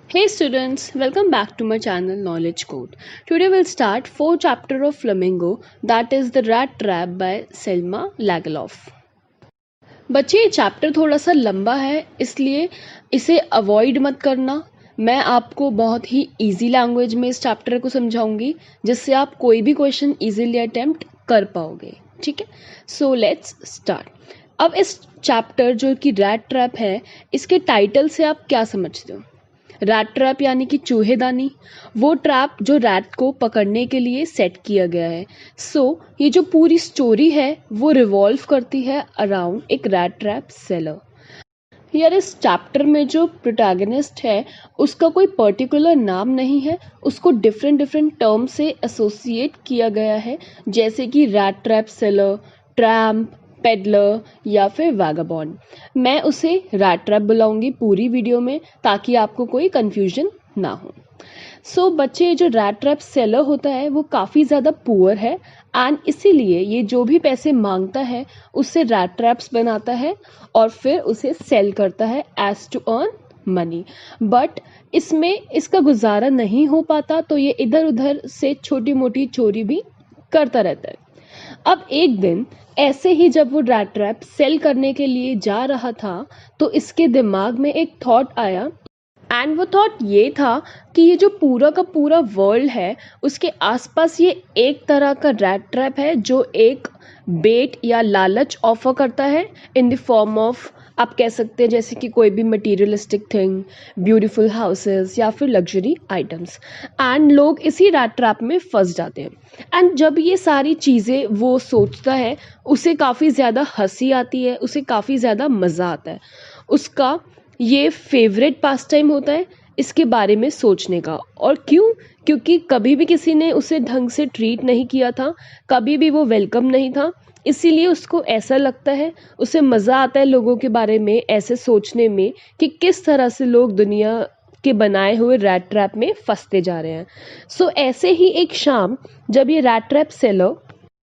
Hey students, welcome back to my channel Knowledge Code. Today we'll start 4th chapter of Flamingo, that is The Rat Trap by Selma Lagerlof. बच्चे ये chapter थोड़ा सा लंबा है इसलिए इसे avoid मत करना। मैं आपको बहुत ही इजी लैंग्वेज में इस चैप्टर को समझाऊंगी जिससे आप कोई भी क्वेश्चन इजीली अटेम्प्ट कर पाओगे। ठीक है, सो लेट्स स्टार्ट। अब इस चैप्टर जो कि रैट ट्रैप है, इसके टाइटल से आप क्या समझते हो? रैट ट्रैप यानी कि चूहेदानी, वो ट्रैप जो रैट को पकड़ने के लिए सेट किया गया है। ये जो पूरी स्टोरी है वो रिवॉल्व करती है अराउंड एक रैट ट्रैप सेलर। यार इस चैप्टर में जो प्रोटैगनिस्ट है उसका कोई पर्टिकुलर नाम नहीं है, उसको डिफरेंट डिफरेंट टर्म से एसोसिएट किया गया है, जैसे कि rat trap seller, tramp, peddler या फिर वैगाबॉन्ड। मैं उसे रैट ट्रैप बुलाऊंगी पूरी वीडियो में ताकि आपको कोई कंफ्यूजन ना हो। बच्चे, जो रैट ट्रैप सेलर होता है वो काफ़ी ज़्यादा पुअर है एंड इसीलिए ये जो भी पैसे मांगता है उससे रैट ट्रैप्स बनाता है और फिर उसे सेल करता है as to earn money. But इसमें इसका गुजारा नहीं हो पाता तो ये इधर उधर से छोटी मोटी चोरी भी करता रहता है। अब एक दिन ऐसे ही जब वो रैट ट्रैप सेल करने के लिए जा रहा था तो इसके दिमाग में एक थॉट आया एंड वो थॉट ये था कि ये जो पूरा का पूरा वर्ल्ड है उसके आसपास ये एक तरह का रैट ट्रैप है जो एक बेट या लालच ऑफर करता है इन द फॉर्म ऑफ, आप कह सकते हैं जैसे कि कोई भी मटीरियलिस्टिक थिंग, ब्यूटीफुल हाउसेस या फिर लग्जरी आइटम्स, एंड लोग इसी रैट ट्रैप में फंस जाते हैं। एंड जब ये सारी चीज़ें वो सोचता है उसे काफ़ी ज़्यादा हंसी आती है, उसे काफ़ी ज़्यादा मज़ा आता है। उसका ये फेवरेट पास टाइम होता है इसके बारे में सोचने का। और क्यों? क्योंकि कभी भी किसी ने उसे ढंग से ट्रीट नहीं किया था, कभी भी वो वेलकम नहीं था, इसीलिए उसको ऐसा लगता है, उसे मज़ा आता है लोगों के बारे में ऐसे सोचने में कि किस तरह से लोग दुनिया के बनाए हुए रैट ट्रैप में फंसते जा रहे हैं। ऐसे ही एक शाम जब ये रैट ट्रैप सेलर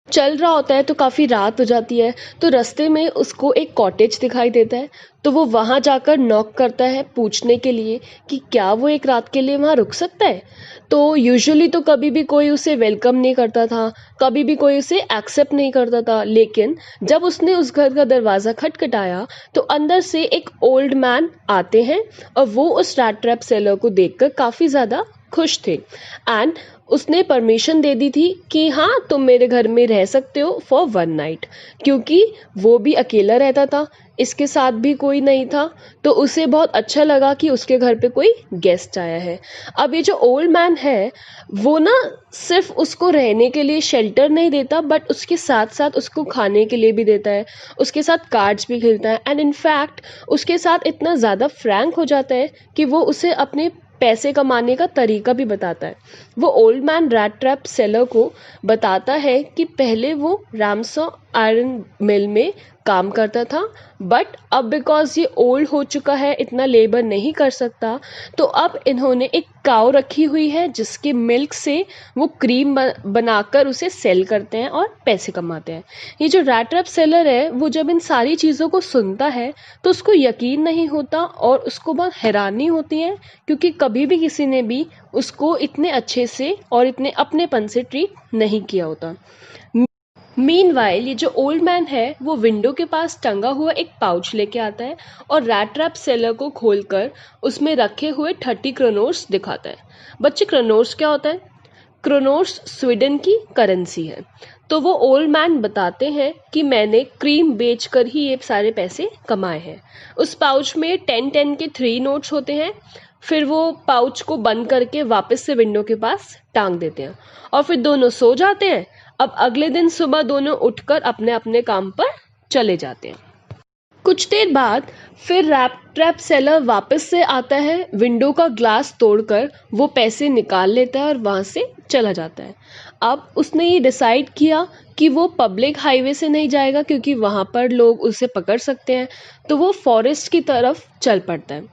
चल रहा होता है तो काफ़ी रात हो जाती है, तो रास्ते में उसको एक कॉटेज दिखाई देता है। तो वो वहाँ जाकर नॉक करता है पूछने के लिए कि क्या वो एक रात के लिए वहाँ रुक सकता है। तो यूजुअली तो कभी भी कोई उसे वेलकम नहीं करता था, कभी भी कोई उसे एक्सेप्ट नहीं करता था, लेकिन जब उसने उस घर का दरवाज़ा खटखटाया तो अंदर से एक ओल्ड मैन आते हैं और वो उस रैट ट्रैप सेलर को देखकर काफ़ी ज़्यादा खुश थे एंड उसने परमिशन दे दी थी कि हाँ तुम मेरे घर में रह सकते हो फॉर वन नाइट, क्योंकि वो भी अकेला रहता था, इसके साथ भी कोई नहीं था, तो उसे बहुत अच्छा लगा कि उसके घर पे कोई गेस्ट आया है। अब ये जो ओल्ड मैन है वो ना सिर्फ उसको रहने के लिए शेल्टर नहीं देता बट उसके साथ साथ उसको खाने के लिए भी देता है, उसके साथ कार्ड्स भी खेलता है एंड इनफैक्ट उसके साथ इतना ज़्यादा फ्रैंक हो जाता है कि वो उसे अपने पैसे कमाने का तरीका भी बताता है। वो old man rat trap seller को बताता है कि पहले वो रैमसो आयरन मिल में काम करता था बट अब बिकॉज ये ओल्ड हो चुका है, इतना लेबर नहीं कर सकता, तो अब इन्होंने एक काऊ रखी हुई है जिसके मिल्क से वो क्रीम बनाकर उसे सेल करते हैं और पैसे कमाते हैं। ये जो रैट ट्रैप सेलर है वो जब इन सारी चीज़ों को सुनता है तो उसको यकीन नहीं होता और उसको बहुत हैरानी होती है, क्योंकि कभी भी किसी ने भी उसको इतने अच्छे से और इतने अपनेपन से ट्रीट नहीं किया होता। मीनवाइल ये जो ओल्ड मैन है वो विंडो के पास टंगा हुआ एक पाउच लेके आता है और रैट ट्रैप सेलर को खोलकर उसमें रखे हुए 30 क्रोनोर्स दिखाता है। बच्चे, क्रोनोर्स क्या होता है? क्रोनोर्स स्वीडन की करेंसी है। तो वो ओल्ड मैन बताते हैं कि मैंने क्रीम बेचकर ही ये सारे पैसे कमाए हैं। उस पाउच में 10-10 के 3 नोट्स होते हैं। फिर वो पाउच को बंद करके वापस से विंडो के पास टांग देते हैं और फिर दोनों सो जाते हैं। अब अगले दिन सुबह दोनों उठकर अपने अपने काम पर चले जाते हैं। कुछ देर बाद फिर रैट ट्रैप सेलर वापस से आता है, विंडो का ग्लास तोड़कर वो पैसे निकाल लेता है और वहाँ से चला जाता है। अब उसने ये डिसाइड किया कि वो पब्लिक हाईवे से नहीं जाएगा क्योंकि वहाँ पर लोग उसे पकड़ सकते हैं, तो वो फॉरेस्ट की तरफ चल पड़ता है।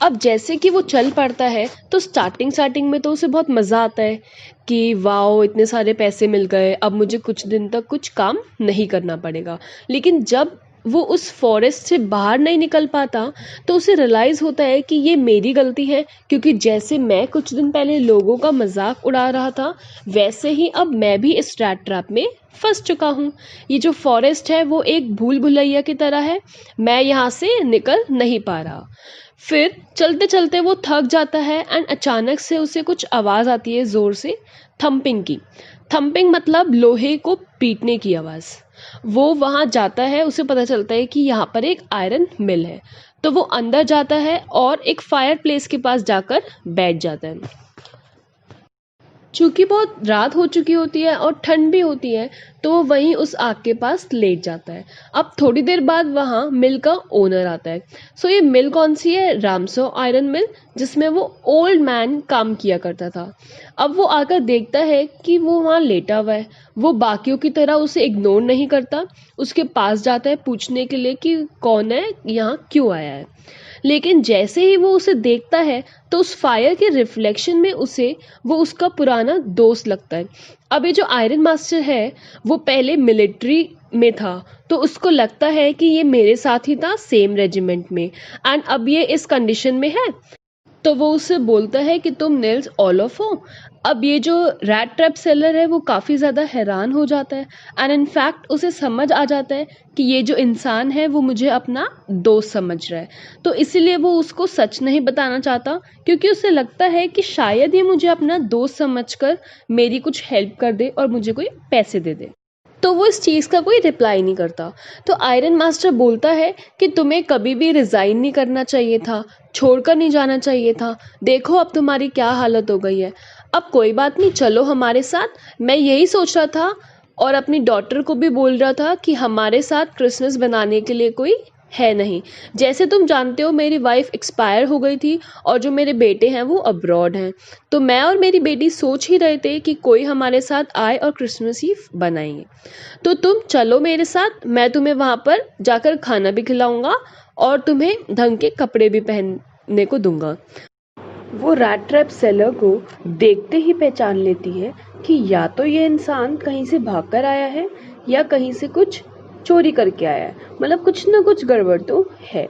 अब जैसे कि वो चल पड़ता है तो स्टार्टिंग में तो उसे बहुत मज़ा आता है कि वाओ इतने सारे पैसे मिल गए, अब मुझे कुछ दिन तक कुछ काम नहीं करना पड़ेगा। लेकिन जब वो उस फॉरेस्ट से बाहर नहीं निकल पाता तो उसे रियलाइज होता है कि ये मेरी गलती है, क्योंकि जैसे मैं कुछ दिन पहले लोगों का मजाक उड़ा रहा था वैसे ही अब मैं भी इस रैट ट्रैप में फंस चुका हूँ। ये जो फॉरेस्ट है वो एक भूल भुलैया की तरह है, मैं यहाँ से निकल नहीं पा रहा। फिर चलते चलते वो थक जाता है एंड अचानक से उसे कुछ आवाज़ आती है ज़ोर से, थंपिंग की। थंपिंग मतलब लोहे को पीटने की आवाज़। वो वहाँ जाता है, उसे पता चलता है कि यहाँ पर एक आयरन मिल है। तो वो अंदर जाता है और एक फायर प्लेस के पास जाकर बैठ जाता है। चूंकि बहुत रात हो चुकी होती है और ठंड भी होती है तो वो वहीं उस आग के पास लेट जाता है। अब थोड़ी देर बाद वहाँ मिल का ओनर आता है। सो ये मिल कौन सी है? रामसो आयरन मिल, जिसमें वो ओल्ड मैन काम किया करता था। अब वो आकर देखता है कि वो वहाँ लेटा हुआ है। वो बाकियों की तरह उसे इग्नोर नहीं करता, उसके पास जाता है पूछने के लिए कि कौन है, यहाँ क्यों आया है। लेकिन जैसे ही वो उसे देखता है तो उस फायर के रिफ्लेक्शन में उसे वो उसका पुराना दोस्त लगता है। अब ये जो आयरन मास्टर है वो पहले मिलिट्री में था, तो उसको लगता है कि ये मेरे साथ ही था सेम रेजिमेंट में, एंड अब ये इस कंडीशन में है। तो वो उससे बोलता है कि तुम निल्स ओलोफ हो। अब ये जो रैट ट्रैप सेलर है वो काफ़ी ज़्यादा हैरान हो जाता है एंड इनफैक्ट उसे समझ आ जाता है कि ये जो इंसान है वो मुझे अपना दोस्त समझ रहा है। तो इसीलिए वो उसको सच नहीं बताना चाहता, क्योंकि उसे लगता है कि शायद ये मुझे अपना दोस्त समझकर मेरी कुछ हेल्प कर दे और मुझे कोई पैसे दे दे। तो वो इस चीज़ का कोई रिप्लाई नहीं करता। तो आयरन मास्टर बोलता है कि तुम्हें कभी भी रिज़ाइन नहीं करना चाहिए था, छोड़कर नहीं जाना चाहिए था। देखो अब तुम्हारी क्या हालत हो गई है। अब कोई बात नहीं, चलो हमारे साथ। मैं यही सोच रहा था और अपनी डॉटर को भी बोल रहा था कि हमारे साथ क्रिसमस बनाने के लिए कोई है नहीं। जैसे तुम जानते हो मेरी वाइफ एक्सपायर हो गई थी और जो मेरे बेटे हैं वो अब्रॉड हैं। तो मैं और मेरी बेटी सोच ही रहे थे कि कोई हमारे साथ आए और क्रिसमस ईव बनाएंगे। तो तुम चलो मेरे साथ, मैं तुम्हें वहाँ पर जाकर खाना भी खिलाऊंगा और तुम्हें ढंग के कपड़े भी पहनने को दूंगा। वो रैट ट्रैप सेलर को देखते ही पहचान लेती है कि या तो ये इंसान कहीं से भागकर आया है या कहीं से कुछ चोरी करके आया है, मतलब कुछ ना कुछ गड़बड़ तो है।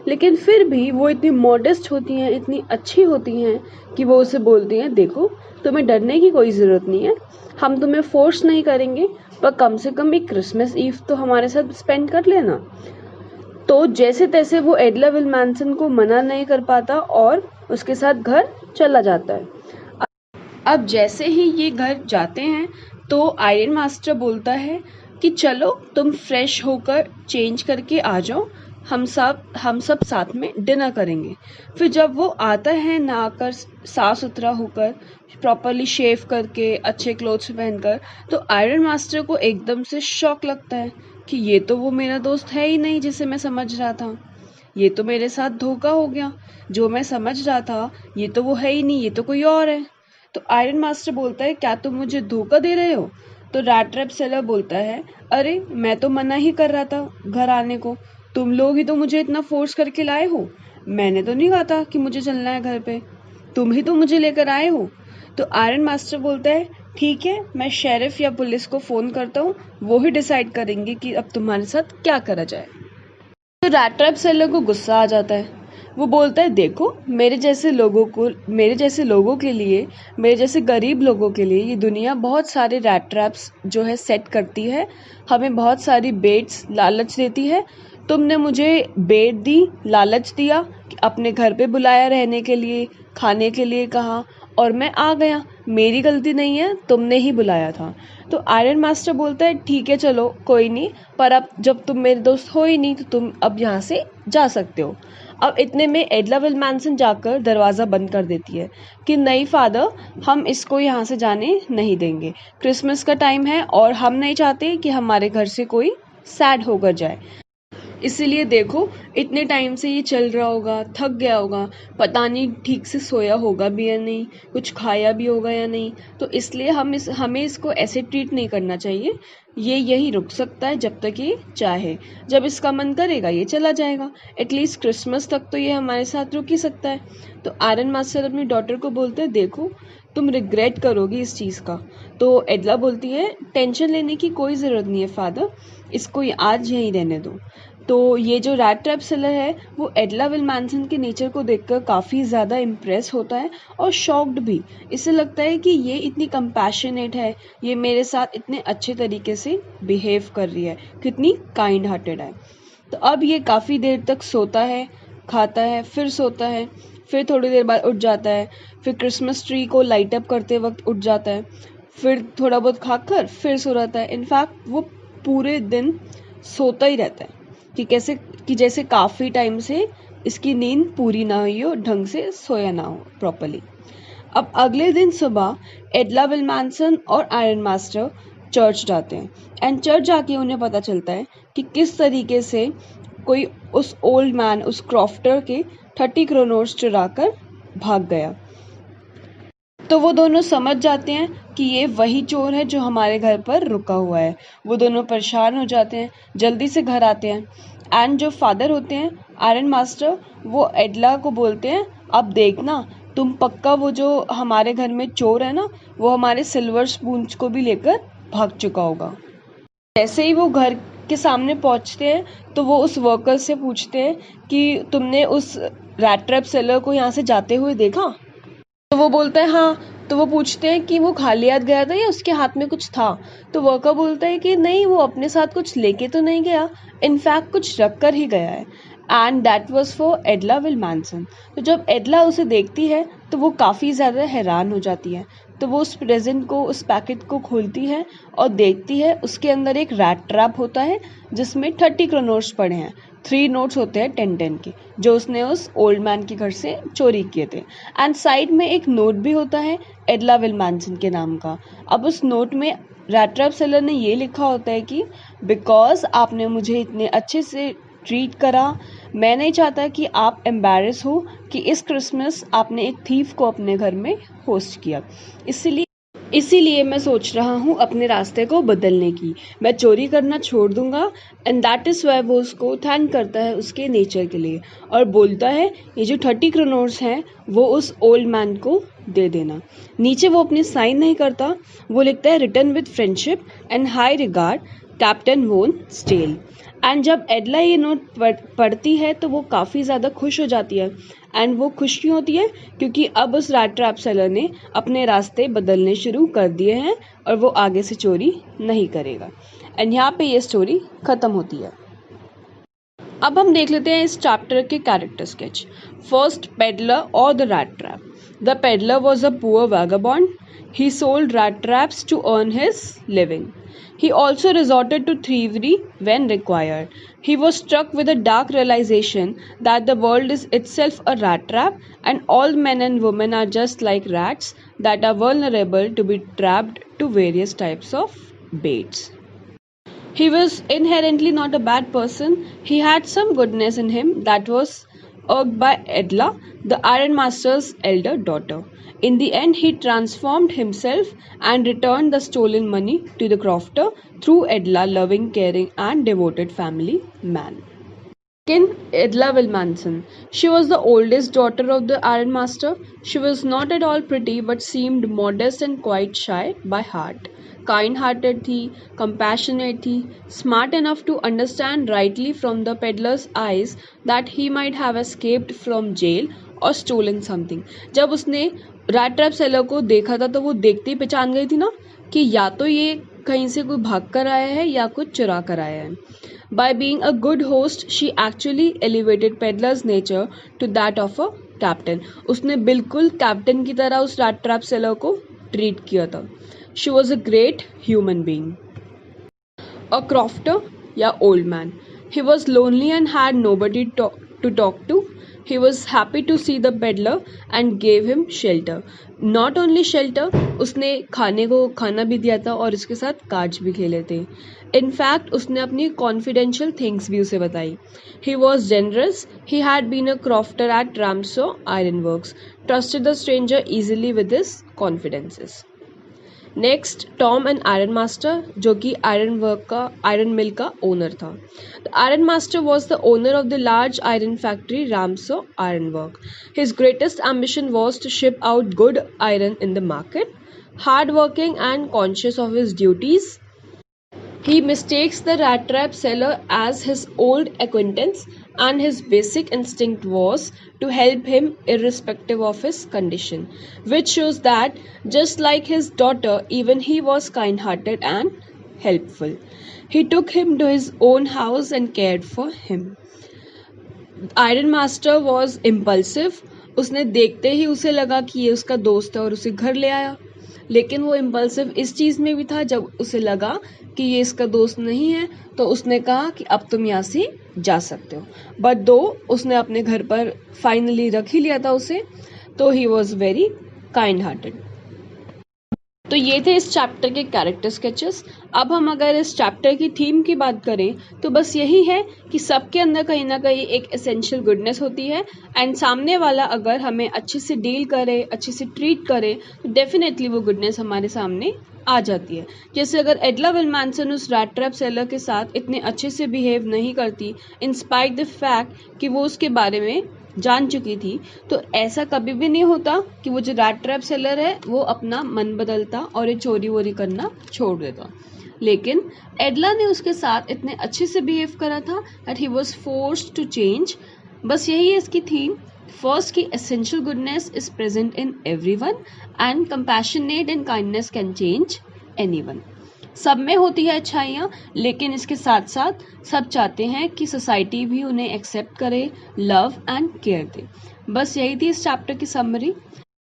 लेकिन फिर भी वो इतनी मॉडेस्ट होती हैं, इतनी अच्छी होती हैं कि वो उसे बोलती हैं, देखो तुम्हें डरने की कोई ज़रूरत नहीं है, हम तुम्हें फोर्स नहीं करेंगे, पर कम से कम एक क्रिसमस ईव तो हमारे साथ स्पेंड कर लेना। तो जैसे तैसे वो एडला विलमैनसन को मना नहीं कर पाता और उसके साथ घर चला जाता है। अब जैसे ही ये घर जाते हैं तो आयरन मास्टर बोलता है कि चलो तुम फ्रेश होकर चेंज करके आ जाओ, हम सब साथ में डिनर करेंगे। फिर जब वो आता है नहाकर साफ सुथरा होकर, प्रॉपरली शेव करके, अच्छे क्लोथ्स पहनकर, तो आयरन मास्टर को एकदम से शॉक लगता है कि ये तो वो मेरा दोस्त है ही नहीं जिसे मैं समझ रहा था। ये तो मेरे साथ धोखा हो गया, जो मैं समझ रहा था ये तो वो है ही नहीं, ये तो कोई और है। तो आयरन मास्टर बोलता है, क्या तुम मुझे धोखा दे रहे हो? तो रैट ट्रैप सेलर बोलता है, अरे मैं तो मना ही कर रहा था घर आने को, तुम लोग ही तो मुझे इतना फोर्स करके लाए हो। मैंने तो नहीं कहा था कि मुझे चलना है घर पे, तुम ही तो मुझे लेकर आए हो। तो आयरन मास्टर बोलता है, ठीक है, मैं शेरिफ या पुलिस को फ़ोन करता हूँ, वो ही डिसाइड करेंगे कि अब तुम्हारे साथ क्या करा जाए। तो रैट ट्रैप सेलर को गुस्सा आ जाता है। वो बोलता है, देखो मेरे जैसे लोगों के लिए, मेरे जैसे गरीब लोगों के लिए ये दुनिया बहुत सारे रैट ट्रैप्स जो है सेट करती है, हमें बहुत सारी बेट्स लालच देती है। तुमने मुझे बेट दी, लालच दिया कि अपने घर पे बुलाया रहने के लिए, खाने के लिए कहा, और मैं आ गया, मेरी गलती नहीं है, तुमने ही बुलाया था। तो आयरन मास्टर बोलता है, ठीक है चलो कोई नहीं, पर अब जब तुम मेरे दोस्त हो ही नहीं तो तुम अब यहाँ से जा सकते हो। अब इतने में एडला विलमैनसन जाकर दरवाज़ा बंद कर देती है कि नहीं फादर, हम इसको यहाँ से जाने नहीं देंगे, क्रिसमस का टाइम है और हम नहीं चाहते कि हमारे घर से कोई सैड होकर जाए। इसीलिए देखो इतने टाइम से ये चल रहा होगा, थक गया होगा, पता नहीं ठीक से सोया होगा भी या नहीं, कुछ खाया भी होगा या नहीं, तो इसलिए हमें इसको ऐसे ट्रीट नहीं करना चाहिए। ये यही रुक सकता है जब तक ये चाहे, जब इसका मन करेगा ये चला जाएगा, एटलीस्ट क्रिसमस तक तो ये हमारे साथ रुक ही सकता है। तो आयरन मास्टर अपनी डॉटर को बोलते हैं, देखो तुम रिग्रेट करोगी इस चीज़ का। तो एडला बोलती है, टेंशन लेने की कोई ज़रूरत नहीं है फादर, इसको आज यहीं रहने दो। तो ये जो रैट ट्रैप सेलर है वो एडला विल्मैंसन के नेचर को देखकर काफ़ी ज़्यादा इम्प्रेस होता है और शॉक्ड भी। इसे लगता है कि ये इतनी कंपैशनेट है, ये मेरे साथ इतने अच्छे तरीके से बिहेव कर रही है, कितनी काइंड हार्टेड है। तो अब ये काफ़ी देर तक सोता है, खाता है, फिर सोता है, फिर थोड़ी देर बाद उठ जाता है, फिर क्रिसमस ट्री को लाइट अप करते वक्त उठ जाता है, फिर थोड़ा बहुत खाकर फिर सो रहता है। इनफैक्ट वो पूरे दिन सोता ही रहता है कि जैसे काफ़ी टाइम से इसकी नींद पूरी ना हुई हो, ढंग से सोया ना हो प्रॉपरली। अब अगले दिन सुबह एडला विल्मैंसन और आयरन मास्टर चर्च जाते हैं एंड चर्च जाके उन्हें पता चलता है कि किस तरीके से कोई उस ओल्ड मैन, उस क्रॉफ्टर के 30 क्रोनोर्स चुरा कर भाग गया। तो वो दोनों समझ जाते हैं कि ये वही चोर है जो हमारे घर पर रुका हुआ है। वो दोनों परेशान हो जाते हैं, जल्दी से घर आते हैं एंड जो फादर होते हैं आयरन मास्टर, वो एडला को बोलते हैं, अब देखना तुम पक्का वो जो हमारे घर में चोर है ना, वो हमारे सिल्वर स्पून को भी लेकर भाग चुका होगा। जैसे ही वो घर के सामने पहुंचते हैं तो वो उस वर्कर से पूछते हैं कि तुमने उस रैट ट्रैप सेलर को यहाँ से जाते हुए देखा? तो वो बोलता है हाँ। तो वो पूछते हैं कि वो खाली हाथ गया था या उसके हाथ में कुछ था? तो वर्कर बोलता है कि नहीं, वो अपने साथ कुछ लेके तो नहीं गया, इनफैक्ट कुछ रख कर ही गया है, एंड दैट वाज फॉर एडला विल्मैंसन। तो जब एडला उसे देखती है तो वो काफ़ी ज़्यादा हैरान हो जाती है। तो वो उस प्रेजेंट को, उस पैकेट को खोलती है और देखती है उसके अंदर एक रैट ट्रैप होता है जिसमें 30 क्रोनोर्स पड़े हैं। 3 नोट्स होते हैं 10-10 के, जो उसने उस ओल्ड मैन के घर से चोरी किए थे। एंड साइड में एक नोट भी होता है एडला विल्मैंसन के नाम का। अब उस नोट में रैट ट्रैप सेलर ने ये लिखा होता है कि बिकॉज आपने मुझे इतने अच्छे से ट्रीट करा, मैं नहीं चाहता कि आप एम्बैरस हो कि इस क्रिसमस आपने एक थीफ को अपने घर में होस्ट किया। इसीलिए मैं सोच रहा हूँ अपने रास्ते को बदलने की, मैं चोरी करना छोड़ दूंगा। एंड दैट इज़ वाई वो उसको थैंक करता है उसके नेचर के लिए और बोलता है ये जो 30 क्रोनोर्स हैं वो उस ओल्ड मैन को दे देना। नीचे वो अपनी साइन नहीं करता, वो लिखता है return with friendship and high regard, captain वोन स्टेल। एंड जब एडला ये नोट पढ़ती है तो वो काफ़ी ज़्यादा खुश हो जाती है। एंड वो खुश क्यों होती है? क्योंकि अब उस रैट ट्रैप सेलर ने अपने रास्ते बदलने शुरू कर दिए हैं और वो आगे से चोरी नहीं करेगा। एंड यहाँ पे ये स्टोरी ख़त्म होती है। अब हम देख लेते हैं इस चैप्टर के कैरेक्टर स्केच। फर्स्ट, पेडलर और the rat trap. The peddler was a poor vagabond. He sold rat traps to earn his living. He also resorted to thievery when required. He was struck with a dark realization that the world is itself a rat trap and all men and women are just like rats that are vulnerable to be trapped to various types of baits. He was inherently not a bad person. He had some goodness in him that was irked by Edla, the Iron Master's elder daughter. In the end, he transformed himself and returned the stolen money to the crofter through Edla, loving, caring, and devoted family man. Second, Edla Wilmanson. She was the oldest daughter of the Iron Master. She was not at all pretty but seemed modest and quite shy by heart. Kind-hearted थी, compassionate थी, smart enough to understand rightly from the peddler's eyes that he might have escaped from jail or stolen something. जब उसने rat trap seller को देखा था तो वो देखते ही पहचान गई थी ना कि या तो ये कहीं से कोई भाग कर आया है या कुछ चुरा कर आया है. By being a good host, she actually elevated Peddler's nature to that of a captain. उसने बिल्कुल कैप्टन की तरह उस रैट ट्रैप सेलर को ट्रीट किया था. She was a great human being. A crofter या old man. He was lonely and had nobody to talk to. He was happy to see the peddler and gave him shelter. Not only shelter, उसने खाने को खाना भी दिया था और इसके साथ कार्ड्स भी खेले थे. इनफैक्ट उसने अपनी कॉन्फिडेंशियल थिंग्स भी उसे बताई. He was generous. He had been a crofter at Ramshaw Iron Works. Trusted the stranger easily with his confidences. Next, Tom and iron master, जो कि आयरन मिल का ओनर था. The iron master was the owner of the large iron factory रामसो iron work. His greatest ambition was to ship out good iron in the market. Hard working and conscious of his duties, He mistakes the rat trap seller as his old acquaintance, and his basic instinct was to help him irrespective of his condition, which shows that just like his daughter, even he was kind hearted and helpful. He took him to his own house and cared for him. Iron master was impulsive. उसने देखते ही उसे लगा कि ये उसका दोस्त है और उसे घर ले आया. लेकिन वो इम्पल्सिव इस चीज़ में भी था, जब उसे लगा कि ये इसका दोस्त नहीं है तो उसने कहा कि अब तुम यहाँ से जा सकते हो. बट दो उसने अपने घर पर फाइनली रख ही लिया था उसे, तो he was very kind hearted. तो ये थे इस चैप्टर के कैरेक्टर स्केचेस. अब हम अगर इस चैप्टर की थीम की बात करें तो बस यही है कि सबके अंदर कहीं ना कहीं एक एसेंशियल गुडनेस होती है, एंड सामने वाला अगर हमें अच्छे से डील करे, अच्छे से ट्रीट करे, तो डेफिनेटली वो गुडनेस हमारे सामने आ जाती है. जैसे अगर एडला विल्मैनसन उस रैट ट्रैप सेलर के साथ इतने अच्छे से बिहेव नहीं करती, इन स्पाइट द फैक्ट कि वो उसके बारे में जान चुकी थी, तो ऐसा कभी भी नहीं होता कि वो जो रैट ट्रैप सेलर है वो अपना मन बदलता और ये चोरी वोरी करना छोड़ देता. लेकिन एडला ने उसके साथ इतने अच्छे से बिहेव करा था that he was forced to change. बस यही है इसकी थीम. फर्स्ट की essential goodness is present in everyone, and compassionate and kindness can change anyone. सब में होती है अच्छाइयाँ, लेकिन इसके साथ साथ सब चाहते हैं कि सोसाइटी भी उन्हें एक्सेप्ट करे, लव एंड केयर दे. बस यही थी इस चैप्टर की समरी.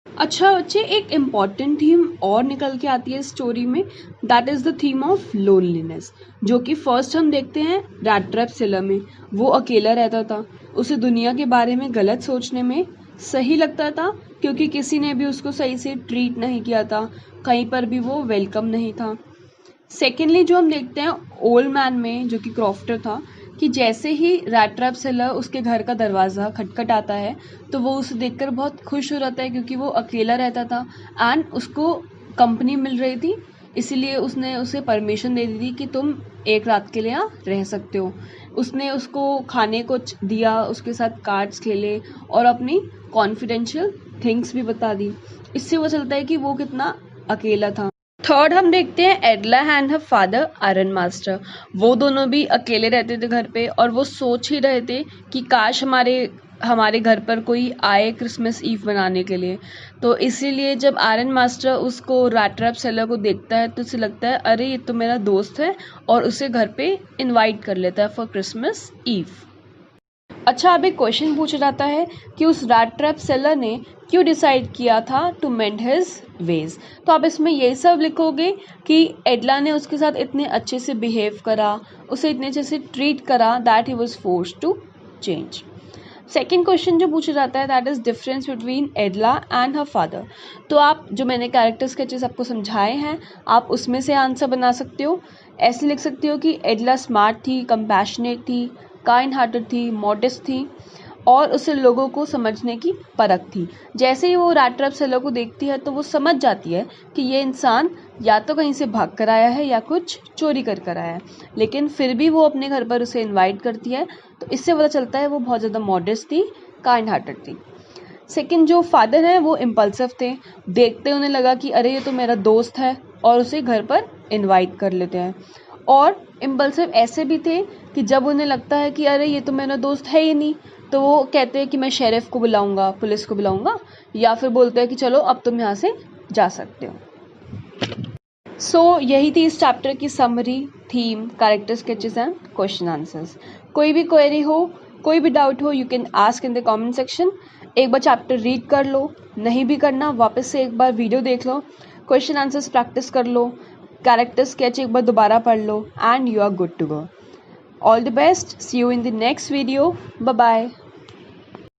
अच्छा बच्चे, एक इम्पॉर्टेंट थीम और निकल के आती है इस स्टोरी में, that is the theme of loneliness, जो कि फर्स्ट हम देखते हैं रैट ट्रैप सेलर में. वो अकेला रहता था, उसे दुनिया के बारे में गलत सोचने में सही लगता था, क्योंकि किसी ने भी उसको सही से ट्रीट नहीं किया था, कहीं पर भी वो वेलकम नहीं था. सेकेंडली जो हम देखते हैं ओल्ड मैन में, जो कि क्रॉफ्टर था, कि जैसे ही रैट ट्रैप सेलर उसके घर का दरवाज़ा खटखटाता है तो वो उसे देखकर बहुत खुश हो जाता है, क्योंकि वो अकेला रहता था एंड उसको कंपनी मिल रही थी. इसीलिए उसने उसे परमिशन दे दी थी कि तुम एक रात के लिए यहाँ रह सकते हो. उसने उसको खाने को दिया, उसके साथ कार्ड्स खेले और अपनी कॉन्फिडेंशियल थिंग्स भी बता दी. इससे वो चलता है कि वो कितना अकेला था. थर्ड हम देखते हैं Edla and her father iron master. वो दोनों भी अकेले रहते थे घर पे, और वो सोच ही रहे थे कि काश हमारे घर पर कोई आए क्रिसमस ईव मनाने के लिए. तो इसीलिए जब आयरन मास्टर उसको रैट ट्रैप सेलर को देखता है तो उसे लगता है अरे ये तो मेरा दोस्त है, और उसे घर पे इनवाइट कर लेता है फॉर क्रिसमस ईव. अच्छा, अब एक क्वेश्चन पूछा जाता है कि उस रैट ट्रैप सेलर ने क्यों डिसाइड किया था टू मेंड हिज वेज. तो आप इसमें यही सब लिखोगे कि एडला ने उसके साथ इतने अच्छे से बिहेव करा, उसे इतने अच्छे से ट्रीट करा, that he was forced to change. Second question जो पूछा जाता है दैट इज डिफरेंस बिटवीन एडला एंड हर फादर. तो आप जो मैंने कैरेक्टर स्केचेस आपको समझाए हैं, आप उसमें से आंसर बना सकते हो. ऐसे लिख सकते हो कि एडला स्मार्ट थी, कंपैशनेट थी, काइंड हार्टेड थी, मॉडेस्ट थी, और उसे लोगों को समझने की परख थी. जैसे ही वो रैट ट्रैप सेलर को देखती है तो वो समझ जाती है कि ये इंसान या तो कहीं से भाग कर आया है या कुछ चोरी कर आया है, लेकिन फिर भी वो अपने घर पर उसे इनवाइट करती है. तो इससे पता चलता है वो बहुत ज़्यादा मॉडेस्ट थी, काइंड हार्टेड थी. सेकंड जो फादर हैं वो इम्पल्सिव थे. देखते उन्हें लगा कि अरे ये तो मेरा दोस्त है, और उसे घर पर इनवाइट कर लेते हैं. और इम्पल्सिव ऐसे भी थे कि जब उन्हें लगता है कि अरे ये तो मेरा दोस्त है ही नहीं, तो वो कहते हैं कि मैं शेरिफ को बुलाऊंगा, पुलिस को बुलाऊंगा, या फिर बोलते हैं कि चलो अब तुम यहाँ से जा सकते हो. सो यही थी इस चैप्टर की summary, theme, character sketches and question answers. कोई भी क्वेरी हो, कोई भी डाउट हो, you can ask in the comment section. एक बार चैप्टर रीड कर लो, नहीं भी करना वापस से एक बार वीडियो देख लो, क्वेश्चन आंसर्स प्रैक्टिस कर लो, कैरेक्टर स्केच एक बार दोबारा पढ़ लो, and you are good to go. All the best. See you in the next video. Bye bye.